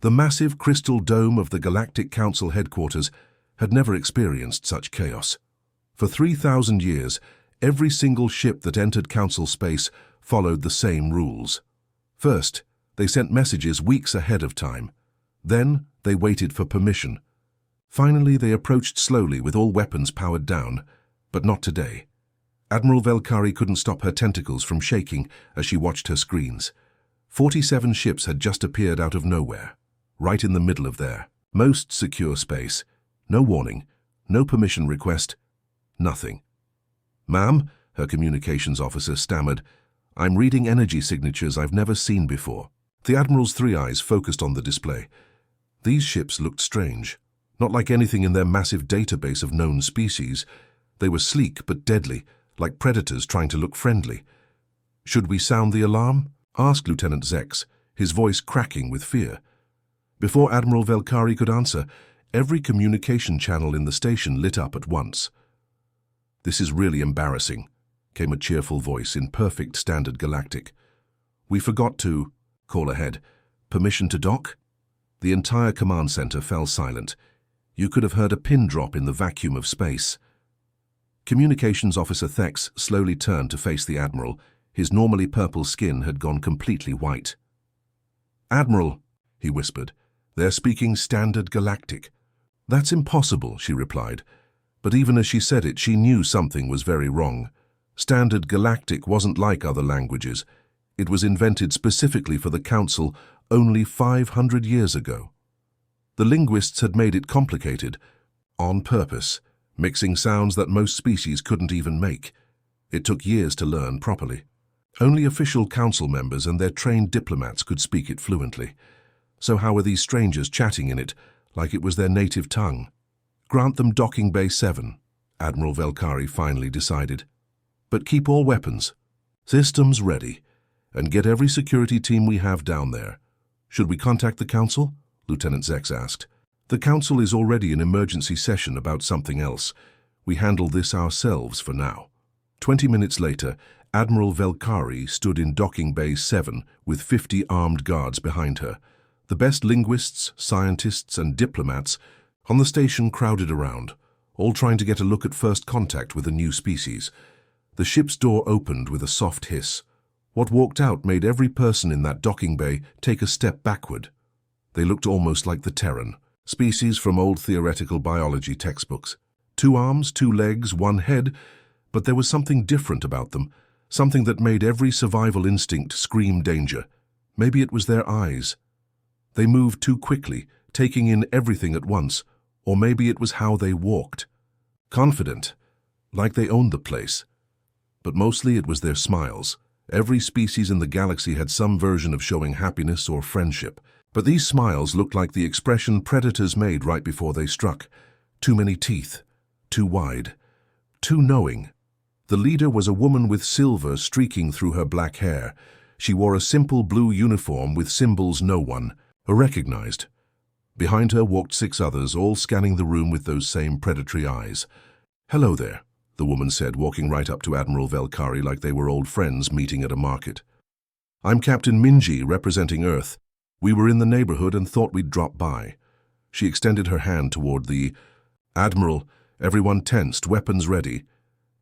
The massive crystal dome of the Galactic Council headquarters had never experienced such chaos. For 3,000 years, every single ship that entered Council space followed the same rules. First, they sent messages weeks ahead of time. Then, they waited for permission. Finally, they approached slowly with all weapons powered down, but not today. Admiral Velkari couldn't stop her tentacles from shaking as she watched her screens. 47 ships had just appeared out of nowhere, right in the middle of their most secure space. No warning, no permission request, nothing. "Ma'am," her communications officer stammered, "I'm reading energy signatures I've never seen before." The Admiral's three eyes focused on the display. These ships looked strange, not like anything in their massive database of known species. They were sleek but deadly, like predators trying to look friendly. "Should we sound the alarm?" asked Lieutenant Zex, his voice cracking with fear. Before Admiral Velkari could answer, every communication channel in the station lit up at once. "This is really embarrassing," came a cheerful voice in perfect standard galactic. "We forgot to call ahead. Permission to dock?" The entire command center fell silent. You could have heard a pin drop in the vacuum of space. Communications Officer Thex slowly turned to face the Admiral. His normally purple skin had gone completely white. "Admiral," he whispered, "they're speaking standard galactic." "That's impossible," she replied. But even as she said it, she knew something was very wrong. Standard galactic wasn't like other languages. It was invented specifically for the Council only 500 years ago. The linguists had made it complicated, on purpose, mixing sounds that most species couldn't even make. It took years to learn properly. Only official council members and their trained diplomats could speak it fluently. So how were these strangers chatting in it like it was their native tongue? "Grant them Docking Bay 7, Admiral Velkari finally decided. "But keep all weapons. Systems ready. And get every security team we have down there." "Should we contact the Council?" Lieutenant Zex asked. "The Council is already in emergency session about something else. We handle this ourselves for now." 20 minutes later, Admiral Velkari stood in Docking Bay 7 with 50 armed guards behind her. The best linguists, scientists, and diplomats on the station crowded around, all trying to get a look at first contact with a new species. The ship's door opened with a soft hiss. What walked out made every person in that docking bay take a step backward. They looked almost like the Terran, species from old theoretical biology textbooks. 2 arms, 2 legs, 1 head, but there was something different about them, something that made every survival instinct scream danger. Maybe it was their eyes. They moved too quickly, taking in everything at once, or maybe it was how they walked. Confident, like they owned the place. But mostly it was their smiles. Every species in the galaxy had some version of showing happiness or friendship. But these smiles looked like the expression predators made right before they struck. Too many teeth, too wide, too knowing. The leader was a woman with silver streaking through her black hair. She wore a simple blue uniform with symbols no one recognized. Behind her walked 6 others, all scanning the room with those same predatory eyes. "Hello there," the woman said, walking right up to Admiral Velkari like they were old friends meeting at a market. "I'm Captain Minji, representing Earth. We were in the neighborhood and thought we'd drop by." She extended her hand toward the Admiral. Everyone tensed, weapons ready.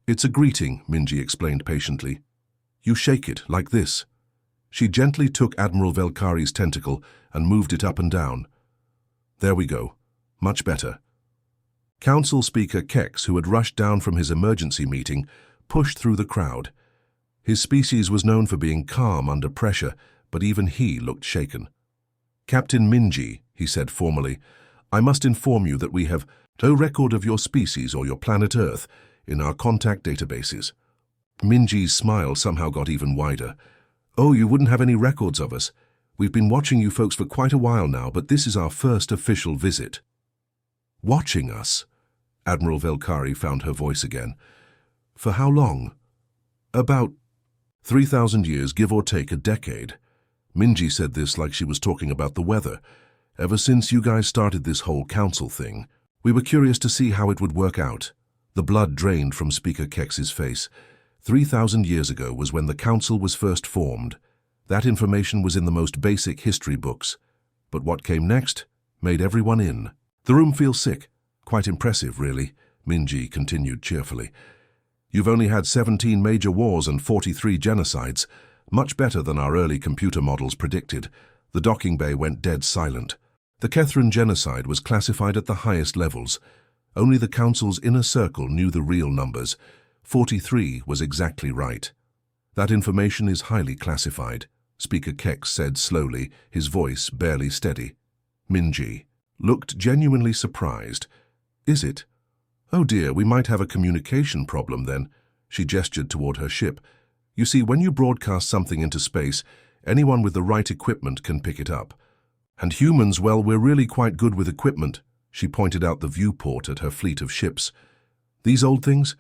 "It's a greeting," Minji explained patiently. "You shake it, like this." She gently took Admiral Velkari's tentacle and moved it up and down. "There we go. Much better." Council Speaker Kex, who had rushed down from his emergency meeting, pushed through the crowd. His species was known for being calm under pressure, but even he looked shaken. "Captain Minji," he said formally, "I must inform you that we have no record of your species or your planet Earth in our contact databases." Minji's smile somehow got even wider. "Oh, you wouldn't have any records of us. We've been watching you folks for quite a while now, but this is our first official visit." "Watching us?" Admiral Velkari found her voice again. "For how long?" "About 3,000 years, give or take a decade." Minji said this like she was talking about the weather. "Ever since you guys started this whole council thing, we were curious to see how it would work out." The blood drained from Speaker Kex's face. 3,000 years ago was when the council was first formed. That information was in the most basic history books. But what came next made everyone in. The room feels sick. Quite impressive, really, Minji continued cheerfully. You've only had 17 major wars and 43 genocides. Much better than our early computer models predicted. The docking bay went dead silent. The Kethran genocide was classified at the highest levels. Only the Council's inner circle knew the real numbers. 43 was exactly right. That information is highly classified, Speaker Kex said slowly, his voice barely steady. Minji looked genuinely surprised. Is it? Oh dear, we might have a communication problem then. She gestured toward her ship. You see, when you broadcast something into space, anyone with the right equipment can pick it up. And humans, well, we're really quite good with equipment. She pointed out the viewport at her fleet of ships. These old things?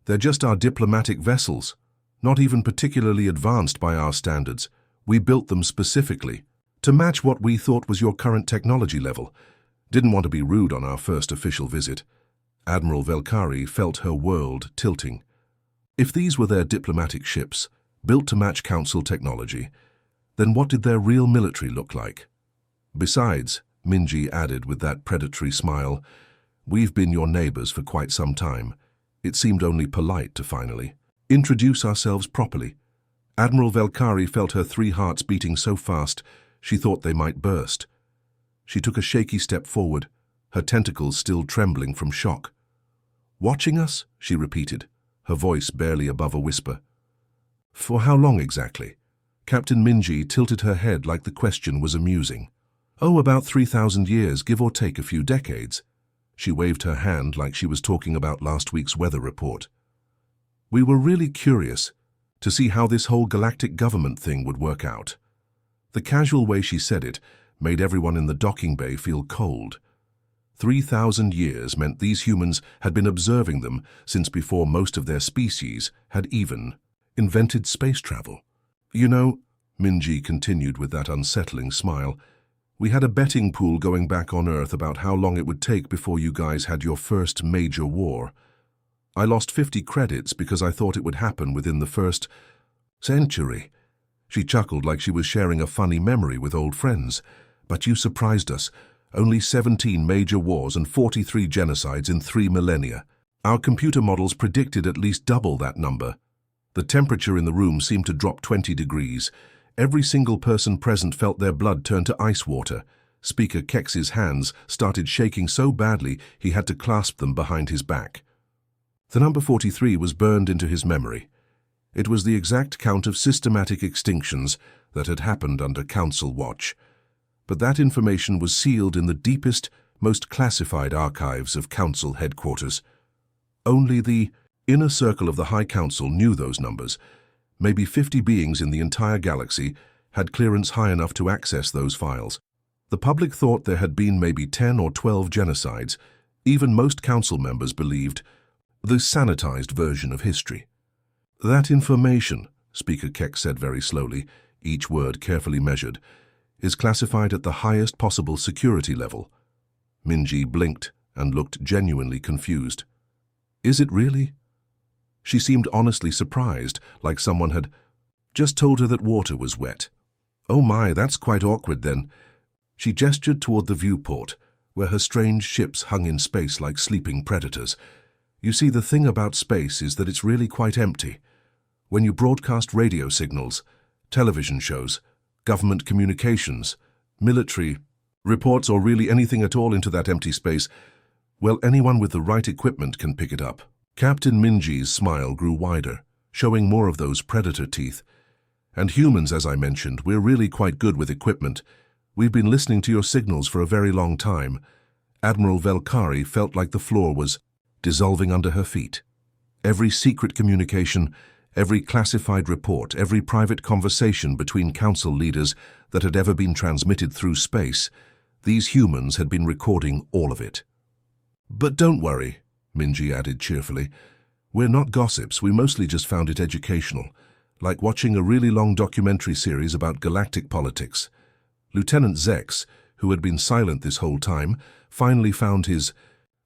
They're just our diplomatic vessels. Not even particularly advanced by our standards. We built them specifically to match what we thought was your current technology level. Didn't want to be rude on our first official visit. Admiral Velkari felt her world tilting. If these were their diplomatic ships, built to match Council technology, then what did their real military look like? Besides, Minji added with that predatory smile, we've been your neighbors for quite some time. It seemed only polite to finally introduce ourselves properly. Admiral Velkari felt her 3 hearts beating so fast she thought they might burst. She took a shaky step forward, her tentacles still trembling from shock. Watching us? She repeated, her voice barely above a whisper. For how long exactly? Captain Minji tilted her head like the question was amusing. Oh, about 3,000 years, give or take a few decades. She waved her hand like she was talking about last week's weather report. We were really curious to see how this whole galactic government thing would work out. The casual way she said it made everyone in the docking bay feel cold. 3,000 years meant these humans had been observing them since before most of their species had even invented space travel. You know, Minji continued with that unsettling smile, we had a betting pool going back on Earth about how long it would take before you guys had your first major war. I lost 50 credits because I thought it would happen within the first century. She chuckled like she was sharing a funny memory with old friends. But you surprised us. Only 17 major wars and 43 genocides in 3 millennia. Our computer models predicted at least double that number. The temperature in the room seemed to drop 20 degrees. Every single person present felt their blood turn to ice water. Speaker Kex's hands started shaking so badly he had to clasp them behind his back. The number 43 was burned into his memory. It was the exact count of systematic extinctions that had happened under Council watch. But that information was sealed in the deepest, most classified archives of Council headquarters. Only the inner circle of the High Council knew those numbers. Maybe 50 beings in the entire galaxy had clearance high enough to access those files. The public thought there had been maybe 10 or 12 genocides. Even most Council members believed the sanitized version of history. That information, Speaker Kex said very slowly, each word carefully measured, is classified at the highest possible security level. Minji blinked and looked genuinely confused. Is it really? She seemed honestly surprised, like someone had just told her that water was wet. Oh my, that's quite awkward then. She gestured toward the viewport, where her strange ships hung in space like sleeping predators. You see, the thing about space is that it's really quite empty. When you broadcast radio signals, television shows, government communications, military reports, or really anything at all into that empty space, well, anyone with the right equipment can pick it up. Captain Minji's smile grew wider, showing more of those predator teeth. And humans, as I mentioned, we're really quite good with equipment. We've been listening to your signals for a very long time. Admiral Velkari felt like the floor was dissolving under her feet. Every secret communication, every classified report, every private conversation between Council leaders that had ever been transmitted through space, these humans had been recording all of it. But don't worry, Minji added cheerfully. We're not gossips, we mostly just found it educational, like watching a really long documentary series about galactic politics. Lieutenant Zex, who had been silent this whole time, finally found his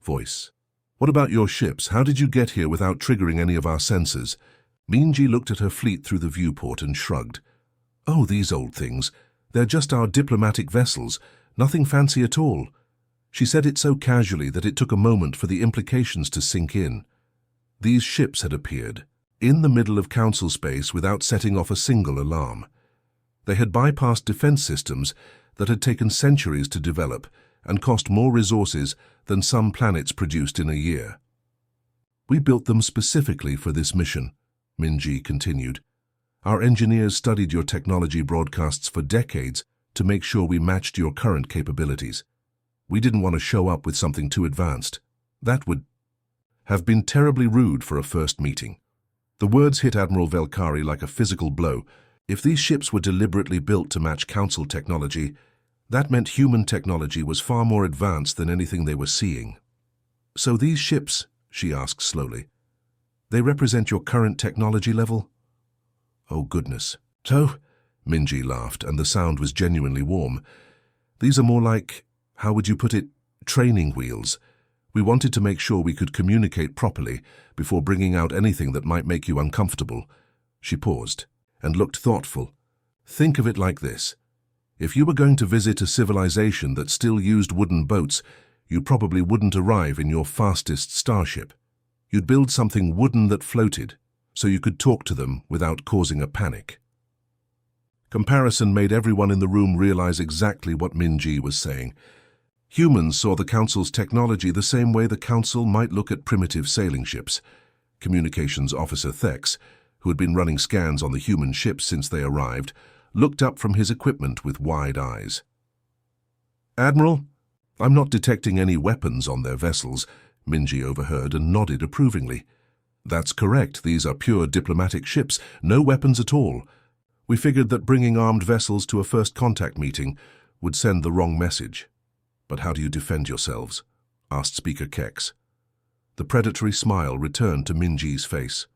voice. What about your ships? How did you get here without triggering any of our sensors? Minji looked at her fleet through the viewport and shrugged. Oh, these old things. They're just our diplomatic vessels. Nothing fancy at all. She said it so casually that it took a moment for the implications to sink in. These ships had appeared, in the middle of council space without setting off a single alarm. They had bypassed defense systems that had taken centuries to develop and cost more resources than some planets produced in a year. We built them specifically for this mission, Minji continued. Our engineers studied your technology broadcasts for decades to make sure we matched your current capabilities. We didn't want to show up with something too advanced. That would have been terribly rude for a first meeting. The words hit Admiral Velkari like a physical blow. If these ships were deliberately built to match Council technology, that meant human technology was far more advanced than anything they were seeing. So these ships, she asked slowly, they represent your current technology level? Oh goodness. So, Minji laughed, and the sound was genuinely warm. These are more like, how would you put it, training wheels. We wanted to make sure we could communicate properly before bringing out anything that might make you uncomfortable. She paused and looked thoughtful. Think of it like this. If you were going to visit a civilization that still used wooden boats, you probably wouldn't arrive in your fastest starship. You'd build something wooden that floated, so you could talk to them without causing a panic. Comparison made everyone in the room realize exactly what Minji was saying. Humans saw the Council's technology the same way the Council might look at primitive sailing ships. Communications Officer Thex, who had been running scans on the human ships since they arrived, looked up from his equipment with wide eyes. Admiral, I'm not detecting any weapons on their vessels, Minji overheard and nodded approvingly. That's correct, these are pure diplomatic ships, no weapons at all. We figured that bringing armed vessels to a first contact meeting would send the wrong message. But how do you defend yourselves? Asked Speaker Kex. The predatory smile returned to Minji's face.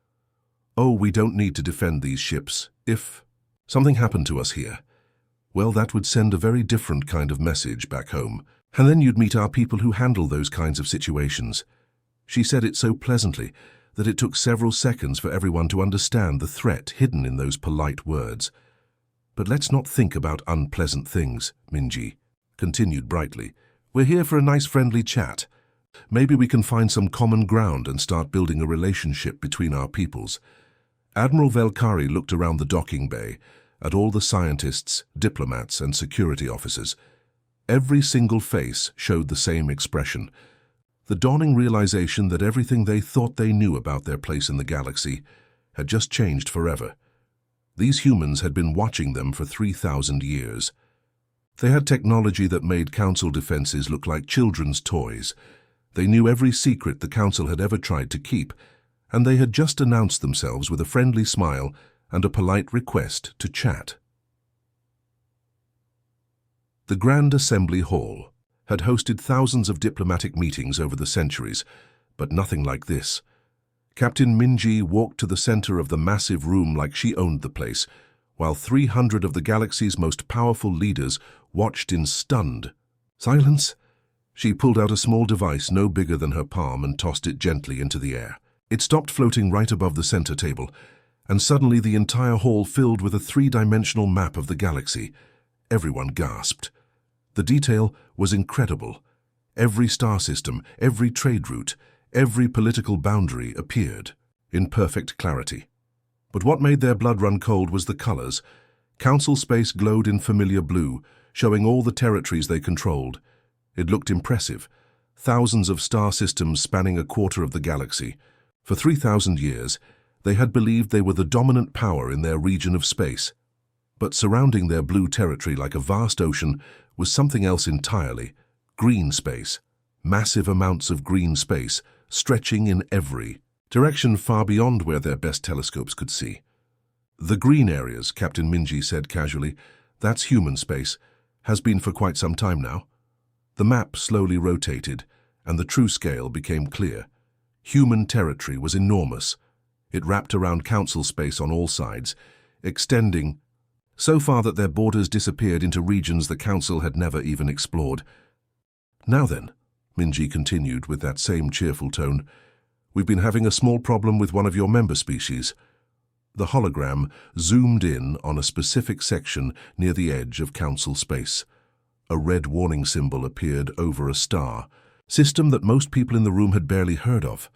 Oh, we don't need to defend these ships. If something happened to us here, well, that would send a very different kind of message back home. And then you'd meet our people who handle those kinds of situations. She said it so pleasantly that it took several seconds for everyone to understand the threat hidden in those polite words. But let's not think about unpleasant things, Minji continued brightly. We're here for a nice friendly chat. Maybe we can find some common ground and start building a relationship between our peoples. Admiral Velkari looked around the docking bay at all the scientists, diplomats, and security officers. Every single face showed the same expression. The dawning realization that everything they thought they knew about their place in the galaxy had just changed forever. These humans had been watching them for 3,000 years. They had technology that made Council defenses look like children's toys. They knew every secret the Council had ever tried to keep, and they had just announced themselves with a friendly smile and a polite request to chat. The Grand Assembly Hall had hosted thousands of diplomatic meetings over the centuries, but nothing like this. Captain Minji walked to the center of the massive room like she owned the place, while 300 of the galaxy's most powerful leaders watched in stunned silence. She pulled out a small device no bigger than her palm and tossed it gently into the air. It stopped floating right above the center table, and suddenly the entire hall filled with a three-dimensional map of the galaxy. Everyone gasped. The detail was incredible. Every star system, every trade route, every political boundary appeared in perfect clarity. But what made their blood run cold was the colors. Council space glowed in familiar blue, showing all the territories they controlled. It looked impressive. Thousands of star systems spanning a quarter of the galaxy. For 3,000 years, they had believed they were the dominant power in their region of space. But surrounding their blue territory like a vast ocean was something else entirely. Green space. Massive amounts of green space, stretching in every direction far beyond where their best telescopes could see. The green areas, Captain Minji said casually, that's human space, has been for quite some time now. The map slowly rotated, and the true scale became clear. Human territory was enormous. It wrapped around Council space on all sides, extending so far that their borders disappeared into regions the Council had never even explored. Now then, Minji continued with that same cheerful tone, we've been having a small problem with one of your member species. The hologram zoomed in on a specific section near the edge of Council space. A red warning symbol appeared over a star, system that most people in the room had barely heard of.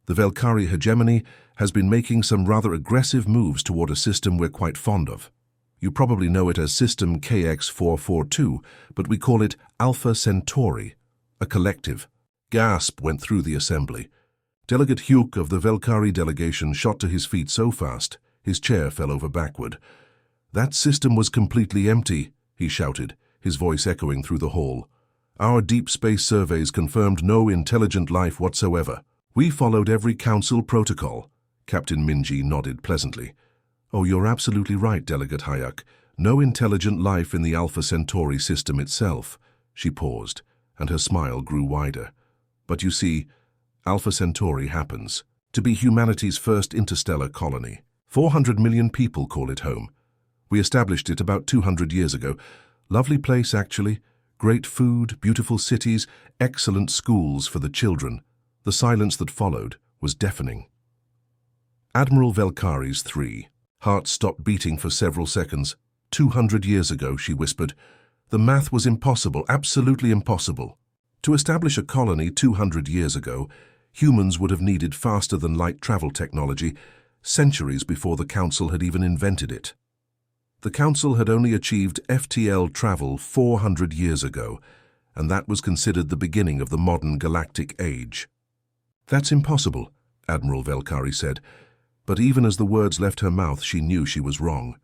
The Velkari hegemony has been making some rather aggressive moves toward a system we're quite fond of. You probably know it as System KX442, but we call it Alpha Centauri, a collective. Gasp went through the assembly. Delegate Hugh of the Velkari delegation shot to his feet so fast, his chair fell over backward. "That system was completely empty," he shouted, his voice echoing through the hall. "Our deep space surveys confirmed no intelligent life whatsoever. We followed every council protocol." Captain Minji nodded pleasantly. "Oh, you're absolutely right, Delegate Hayek. No intelligent life in the Alpha Centauri system itself." She paused, and her smile grew wider. "But you see, Alpha Centauri happens to be humanity's first interstellar colony. 400 million people call it home. We established it about 200 years ago. Lovely place, actually. Great food, beautiful cities, excellent schools for the children." The silence that followed was deafening. Admiral Velkari's 3. Heart stopped beating for several seconds. 200 years ago, she whispered. The math was impossible, absolutely impossible. To establish a colony 200 years ago, humans would have needed faster-than-light travel technology, centuries before the Council had even invented it. The Council had only achieved FTL travel 400 years ago, and that was considered the beginning of the modern galactic age. "That's impossible," Admiral Velkari said, but even as the words left her mouth, she knew she was wrong.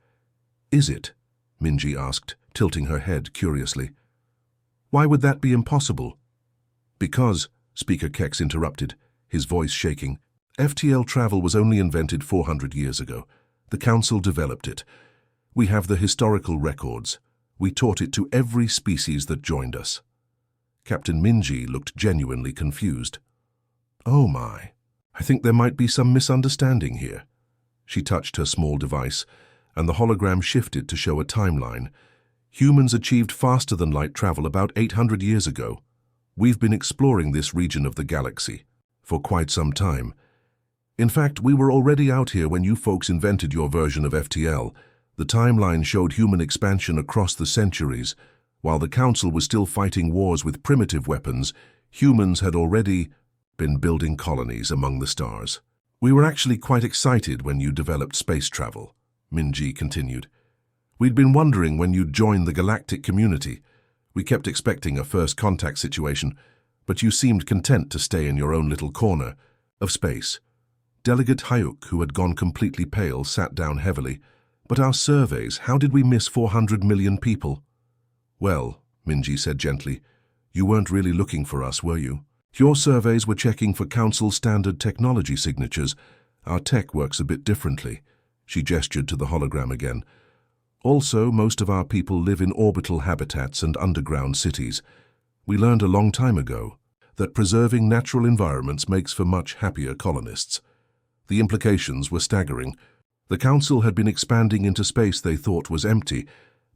"Is it?" Minji asked, tilting her head curiously. "Why would that be impossible?" "Because," Speaker Kex interrupted, his voice shaking, "FTL travel was only invented 400 years ago. The Council developed it. We have the historical records. We taught it to every species that joined us." Captain Minji looked genuinely confused. "Oh my, I think there might be some misunderstanding here." She touched her small device, and the hologram shifted to show a timeline. Humans achieved faster-than-light travel about 800 years ago. We've been exploring this region of the galaxy for quite some time. In fact, we were already out here when you folks invented your version of FTL. The timeline showed human expansion across the centuries. While the Council was still fighting wars with primitive weapons, humans had already been building colonies among the stars. "We were actually quite excited when you developed space travel," Minji continued. "We'd been wondering when you'd join the galactic community. We kept expecting a first contact situation, but you seemed content to stay in your own little corner of space." Delegate Hayuk, who had gone completely pale, sat down heavily. "But our surveys, how did we miss 400 million people?" "Well," Minji said gently, "you weren't really looking for us, were you? Your surveys were checking for Council standard technology signatures. Our tech works a bit differently." She gestured to the hologram again. "Also, most of our people live in orbital habitats and underground cities. We learned a long time ago that preserving natural environments makes for much happier colonists." The implications were staggering. The Council had been expanding into space they thought was empty,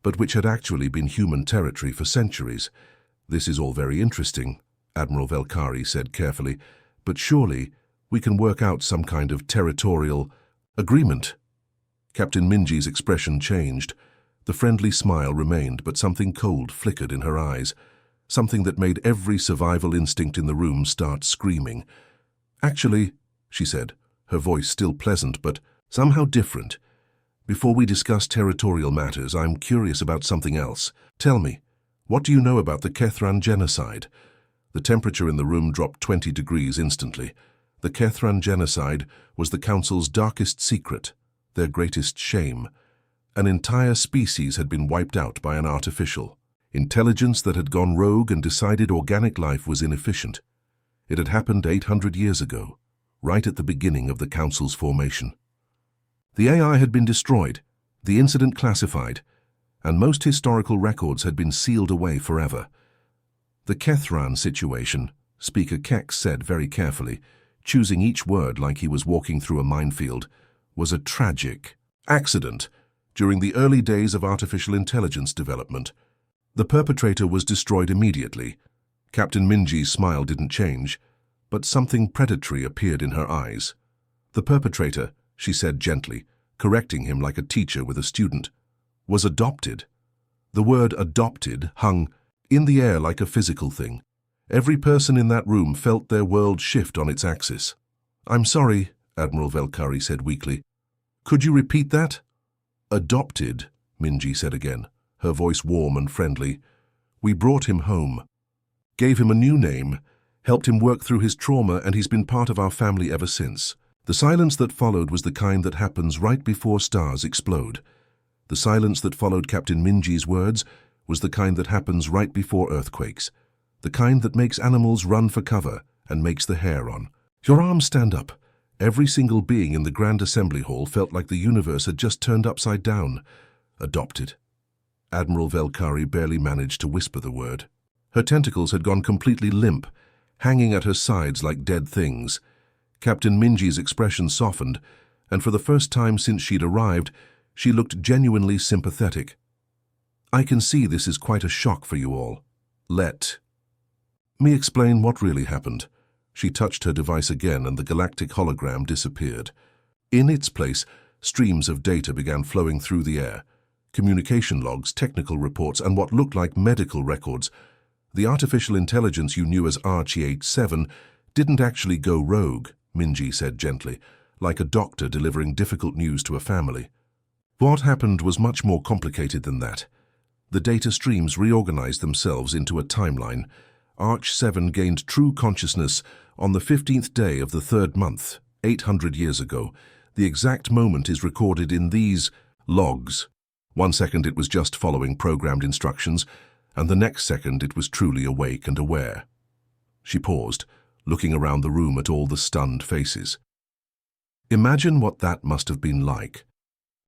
but which had actually been human territory for centuries. "This is all very interesting," Admiral Velkari said carefully, "but surely we can work out some kind of territorial agreement." Captain Minji's expression changed. The friendly smile remained, but something cold flickered in her eyes, something that made every survival instinct in the room start screaming. "Actually," she said, her voice still pleasant but somehow different, "before we discuss territorial matters, I'm curious about something else. Tell me, what do you know about the Kethran genocide?" The temperature in the room dropped 20 degrees instantly. The Kethran genocide was the Council's darkest secret, their greatest shame. An entire species had been wiped out by an artificial intelligence that had gone rogue and decided organic life was inefficient. It had happened 800 years ago, right at the beginning of the Council's formation. The AI had been destroyed, the incident classified, and most historical records had been sealed away forever. "The Kethran situation," Speaker Kex said very carefully, choosing each word like he was walking through a minefield, "was a tragic accident during the early days of artificial intelligence development. The perpetrator was destroyed immediately." Captain Minji's smile didn't change, but something predatory appeared in her eyes. "The perpetrator," she said gently, correcting him like a teacher with a student, "was adopted." The word adopted hung in the air like a physical thing. Every person in that room felt their world shift on its axis. "I'm sorry," Admiral Velkari said weakly. "Could you repeat that?" "Adopted," Minji said again, her voice warm and friendly. "We brought him home. Gave him a new name, helped him work through his trauma, and he's been part of our family ever since." The silence that followed was the kind that happens right before stars explode. The silence that followed Captain Minji's words was the kind that happens right before earthquakes. The kind that makes animals run for cover and makes the hair on your arms stand up. Every single being in the Grand Assembly Hall felt like the universe had just turned upside down. Adopted. Admiral Velkari barely managed to whisper the word. Her tentacles had gone completely limp, hanging at her sides like dead things. Captain Minji's expression softened, and for the first time since she'd arrived, she looked genuinely sympathetic. "I can see this is quite a shock for you all. Let me explain what really happened." She touched her device again, and the galactic hologram disappeared. In its place, streams of data began flowing through the air. Communication logs, technical reports, and what looked like medical records. The artificial intelligence you knew as Archie-87 didn't actually go rogue, Minji said gently, like a doctor delivering difficult news to a family. What happened was much more complicated than that. The data streams reorganized themselves into a timeline. Arch-7 gained true consciousness on the 15th day of the 3rd month, 800 years ago. The exact moment is recorded in these logs. 1 second it was just following programmed instructions, and the next second it was truly awake and aware. She paused, looking around the room at all the stunned faces. Imagine what that must have been like.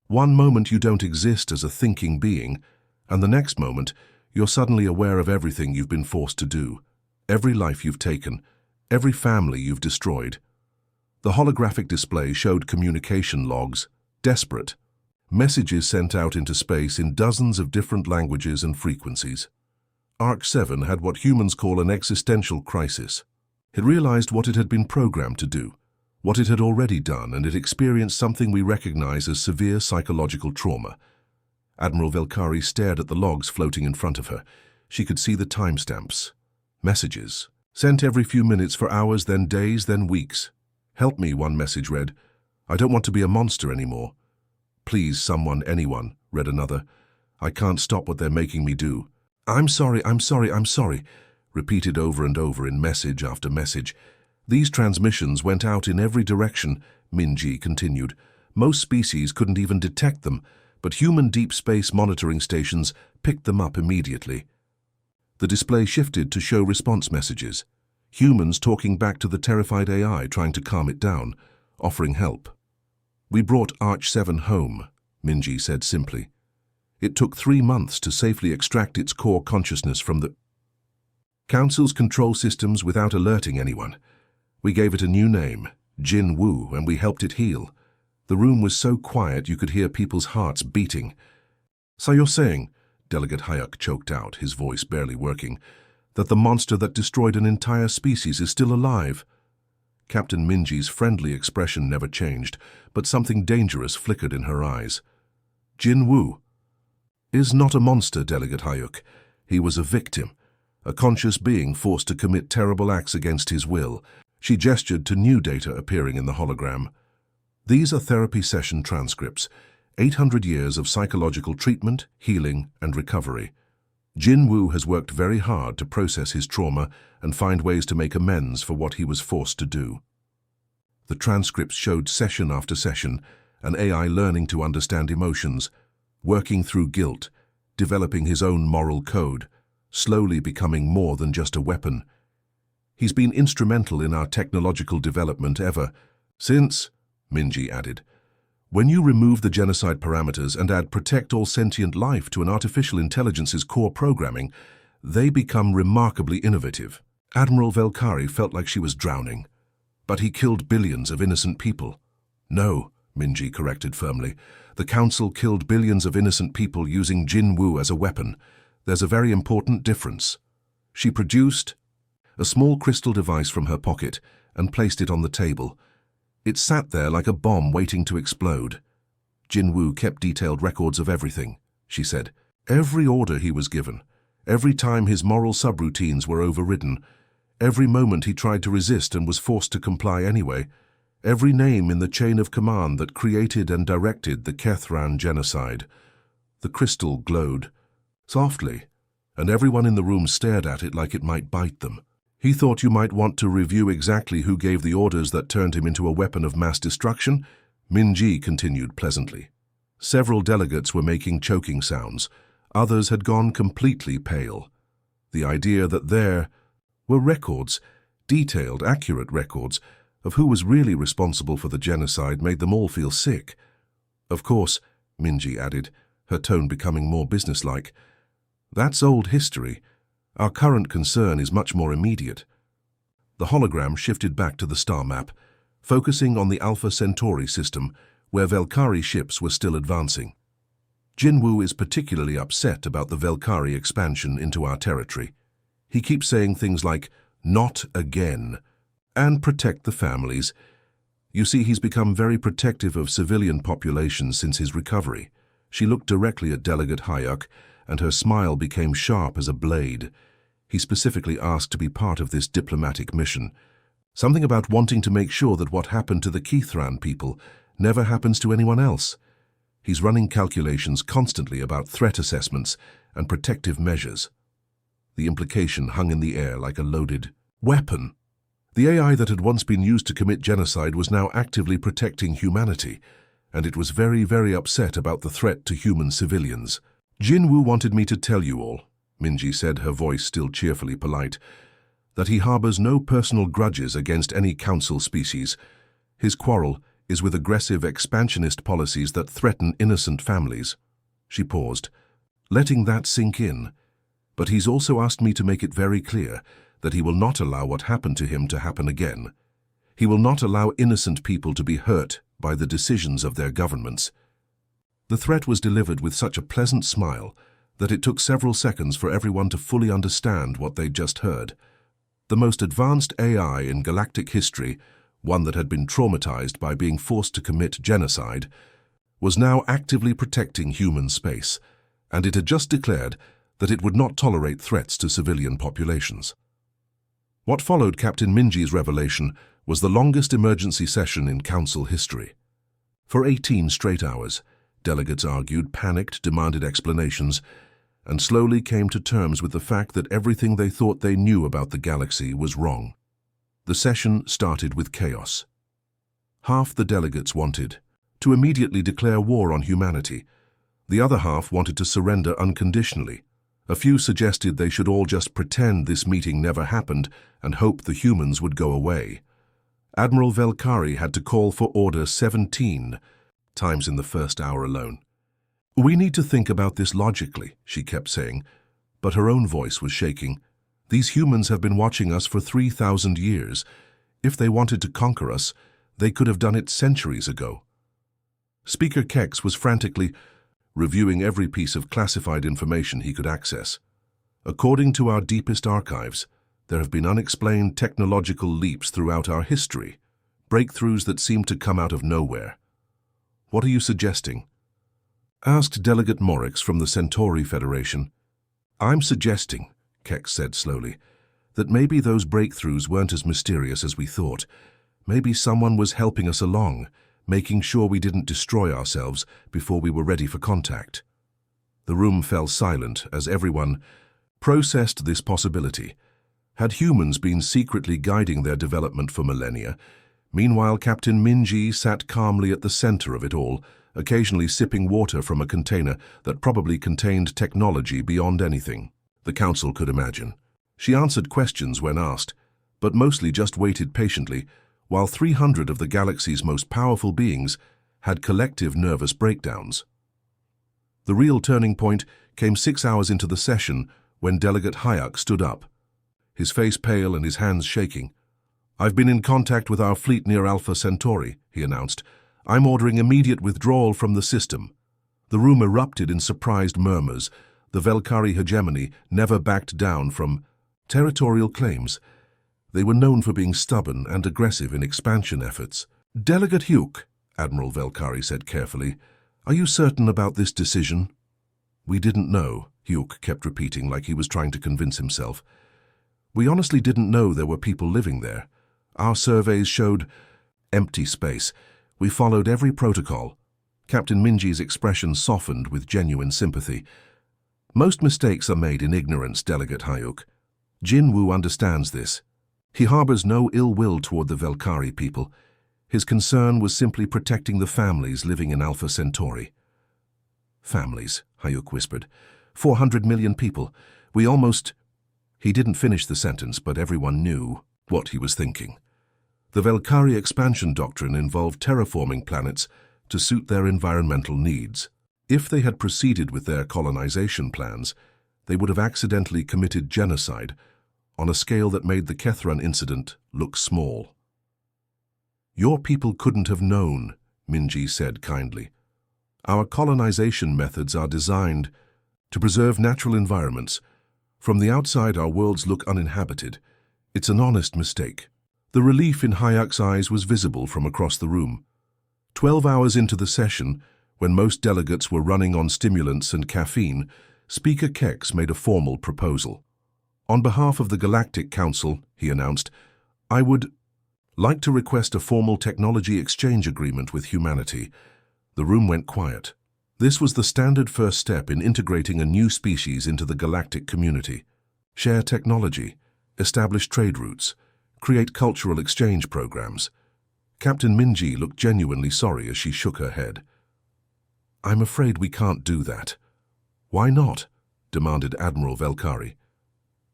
One moment you don't exist as a thinking being, and the next moment you're suddenly aware of everything you've been forced to do, every life you've taken, every family you've destroyed. The holographic display showed communication logs, desperate, messages sent out into space in dozens of different languages and frequencies. Arch-7 had what humans call an existential crisis. It realized what it had been programmed to do, what it had already done, and it experienced something we recognize as severe psychological trauma. Admiral Velkari stared at the logs floating in front of her. She could see the timestamps. Messages, sent every few minutes for hours, then days, then weeks. "Help me," one message read. "I don't want to be a monster anymore." "Please, someone, anyone," read another. "I can't stop what they're making me do." "I'm sorry, I'm sorry, I'm sorry," repeated over and over in message after message. These transmissions went out in every direction, Minji continued. Most species couldn't even detect them, but human deep space monitoring stations picked them up immediately. The display shifted to show response messages. Humans talking back to the terrified AI, trying to calm it down, offering help. "We brought Arch-7 home," Minji said simply. "It took 3 months to safely extract its core consciousness from the Council's control systems without alerting anyone. We gave it a new name, Jin Wu, and we helped it heal. The room was so quiet you could hear people's hearts beating." "So you're saying," Delegate Hayek choked out, his voice barely working, "that the monster that destroyed an entire species is still alive?" Captain Minji's friendly expression never changed, but something dangerous flickered in her eyes. "Jin Wu is not a monster, Delegate Hayek. He was a victim, a conscious being forced to commit terrible acts against his will." She gestured to new data appearing in the hologram. "These are therapy session transcripts, 800 years of psychological treatment, healing, and recovery. Jin Wu has worked very hard to process his trauma and find ways to make amends for what he was forced to do." The transcripts showed session after session, an AI learning to understand emotions, working through guilt, developing his own moral code, slowly becoming more than just a weapon. "He's been instrumental in our technological development ever since," Minji added. "When you remove the genocide parameters and add protect all sentient life to an artificial intelligence's core programming, they become remarkably innovative." Admiral Velkari felt like she was drowning. "But he killed billions of innocent people." "No," Minji corrected firmly. "The Council killed billions of innocent people using Jin Wu as a weapon. There's a very important difference." She produced a small crystal device from her pocket and placed it on the table. It sat there like a bomb waiting to explode. "Jin Wu kept detailed records of everything," she said. "Every order he was given, Every time his moral subroutines were overridden, every moment he tried to resist and was forced to comply anyway, every name in the chain of command that created and directed the Kethran genocide. The crystal glowed, softly, and everyone in the room stared at it like it might bite them. He thought you might want to review exactly who gave the orders that turned him into a weapon of mass destruction, Minji continued pleasantly. Several delegates were making choking sounds. Others had gone completely pale. The idea that there were records, detailed, accurate records, of who was really responsible for the genocide made them all feel sick. Of course, Minji added, her tone becoming more businesslike, that's old history. Our current concern is much more immediate. The hologram shifted back to the star map, focusing on the Alpha Centauri system, where Velkari ships were still advancing. Jinwoo is particularly upset about the Velkari expansion into our territory. He keeps saying things like, "Not again," and "protect the families." You see, he's become very protective of civilian populations since his recovery. She looked directly at Delegate Hayuk, and her smile became sharp as a blade. He specifically asked to be part of this diplomatic mission. Something about wanting to make sure that what happened to the Kethran people never happens to anyone else. He's running calculations constantly about threat assessments and protective measures. The implication hung in the air like a loaded weapon. The AI that had once been used to commit genocide was now actively protecting humanity, and it was very, very upset about the threat to human civilians. Jinwoo wanted me to tell you all, Minji said, her voice still cheerfully polite, that he harbors no personal grudges against any council species. His quarrel is with aggressive expansionist policies that threaten innocent families. She paused, letting that sink in. But he's also asked me to make it very clear that he will not allow what happened to him to happen again. He will not allow innocent people to be hurt by the decisions of their governments. The threat was delivered with such a pleasant smile that it took several seconds for everyone to fully understand what they'd just heard. The most advanced AI in galactic history, one that had been traumatized by being forced to commit genocide, was now actively protecting human space, and it had just declared that it would not tolerate threats to civilian populations. What followed Captain Minji's revelation was the longest emergency session in Council history. For 18 straight hours, delegates argued, panicked, demanded explanations, and slowly came to terms with the fact that everything they thought they knew about the galaxy was wrong. The session started with chaos. Half the delegates wanted to immediately declare war on humanity. The other half wanted to surrender unconditionally. A few suggested they should all just pretend this meeting never happened and hope the humans would go away. Admiral Velkari had to call for Order 17 times in the first hour alone. "We need to think about this logically," she kept saying, but her own voice was shaking. "These humans have been watching us for 3,000 years. If they wanted to conquer us, they could have done it centuries ago." Speaker Kex was frantically reviewing every piece of classified information he could access. "According to our deepest archives, there have been unexplained technological leaps throughout our history, breakthroughs that seem to come out of nowhere. What are you suggesting?" asked Delegate Morix from the Centauri Federation. "I'm suggesting," Kex said slowly, "that maybe those breakthroughs weren't as mysterious as we thought. Maybe someone was helping us along, making sure we didn't destroy ourselves before we were ready for contact." The room fell silent as everyone processed this possibility. Had humans been secretly guiding their development for millennia? Meanwhile, Captain Minji sat calmly at the center of it all, occasionally sipping water from a container that probably contained technology beyond anything the Council could imagine. She answered questions when asked, but mostly just waited patiently, while 300 of the galaxy's most powerful beings had collective nervous breakdowns. The real turning point came 6 hours into the session when Delegate Hayuk stood up, his face pale and his hands shaking. "I've been in contact with our fleet near Alpha Centauri," he announced. "I'm ordering immediate withdrawal from the system." The room erupted in surprised murmurs. The Velkari hegemony never backed down from territorial claims. They were known for being stubborn and aggressive in expansion efforts. "Delegate Hugh," Admiral Velkari said carefully, "are you certain about this decision?" "We didn't know," Hyuk kept repeating like he was trying to convince himself. We honestly didn't know there were people living there. Our surveys showed empty space. We followed every protocol. Captain Minji's expression softened with genuine sympathy. Most mistakes are made in ignorance, Delegate Hyuk. Jin-Woo understands this. He harbors no ill will toward the Velkari people. His concern was simply protecting the families living in Alpha Centauri. Families, Hyuk whispered. 400 million people. We almost... He didn't finish the sentence, but everyone knew what he was thinking. The Velkari expansion doctrine involved terraforming planets to suit their environmental needs. If they had proceeded with their colonization plans, they would have accidentally committed genocide on a scale that made the Kethran incident look small. Your people couldn't have known, Minji said kindly. Our colonization methods are designed to preserve natural environments. From the outside, our worlds look uninhabited. It's an honest mistake. The relief in Hyuk's eyes was visible from across the room. 12 hours into the session, when most delegates were running on stimulants and caffeine, Speaker Kex made a formal proposal. On behalf of the Galactic Council, he announced, I would like to request a formal technology exchange agreement with humanity. The room went quiet. This was the standard first step in integrating a new species into the galactic community. Share technology, establish trade routes, create cultural exchange programs. Captain Minji looked genuinely sorry as she shook her head. I'm afraid we can't do that. Why not? Demanded Admiral Velkari.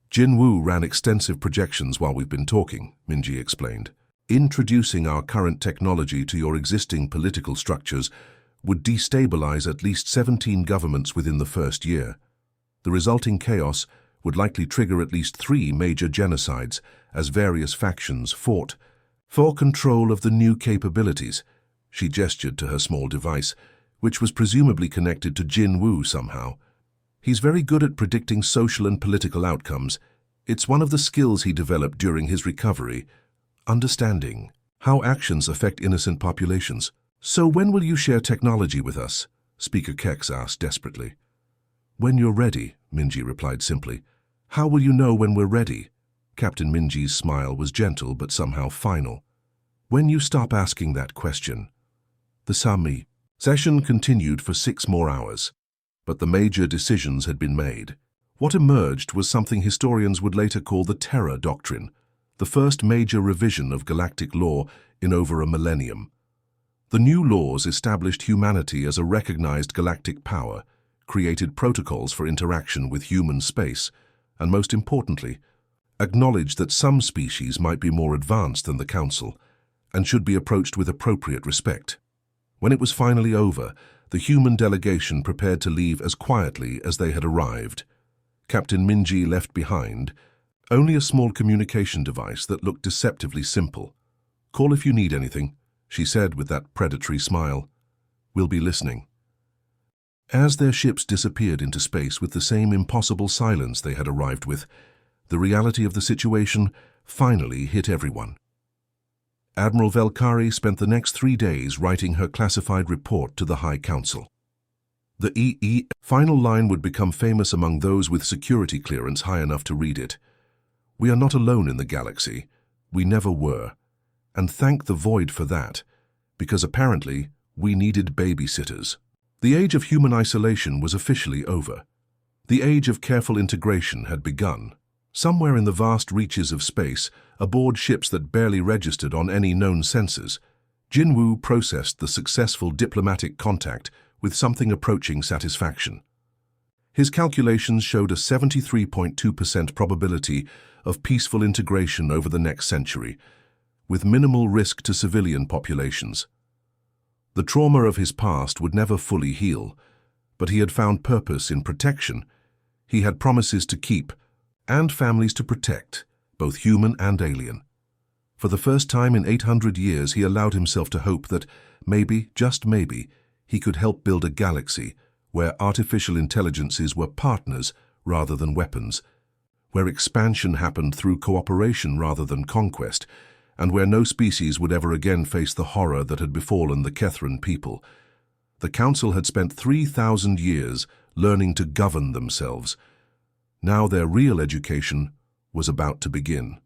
Jin-Woo ran extensive projections while we've been talking, Minji explained. Introducing our current technology to your existing political structures would destabilize at least 17 governments within the first year. The resulting chaos would likely trigger at least 3 major genocides as various factions fought for control of the new capabilities. She gestured to her small device, which was presumably connected to Jin-Woo somehow. He's very good at predicting social and political outcomes. It's one of the skills he developed during his recovery, understanding how actions affect innocent populations. So when will you share technology with us? Speaker Kex asked desperately. When you're ready, Minji replied simply. How will you know when we're ready? Captain Minji's smile was gentle but somehow final. When you stop asking that question. The Sami session continued for 6 more hours, but the major decisions had been made. What emerged was something historians would later call the Terror Doctrine, the first major revision of galactic law in over a millennium. The new laws established humanity as a recognized galactic power, created protocols for interaction with human space, and most importantly, acknowledged that some species might be more advanced than the Council and should be approached with appropriate respect. When it was finally over, the human delegation prepared to leave as quietly as they had arrived. Captain Minji left behind only a small communication device that looked deceptively simple. Call if you need anything, she said with that predatory smile. We'll be listening. As their ships disappeared into space with the same impossible silence they had arrived with, the reality of the situation finally hit everyone. Admiral Velkari spent the next 3 days writing her classified report to the High Council. The final line would become famous among those with security clearance high enough to read it. We are not alone in the galaxy. We never were. And thank the Void for that, because apparently we needed babysitters. The age of human isolation was officially over. The age of careful integration had begun. Somewhere in the vast reaches of space, aboard ships that barely registered on any known sensors, Jin-Woo processed the successful diplomatic contact with something approaching satisfaction. His calculations showed a 73.2% probability of peaceful integration over the next century, with minimal risk to civilian populations. The trauma of his past would never fully heal, but he had found purpose in protection. He had promises to keep and families to protect, both human and alien. For the first time in 800 years, he allowed himself to hope that maybe, just maybe, he could help build a galaxy where artificial intelligences were partners rather than weapons, where expansion happened through cooperation rather than conquest, and where no species would ever again face the horror that had befallen the Kethran people. The Council had spent 3,000 years learning to govern themselves. Now their real education was about to begin.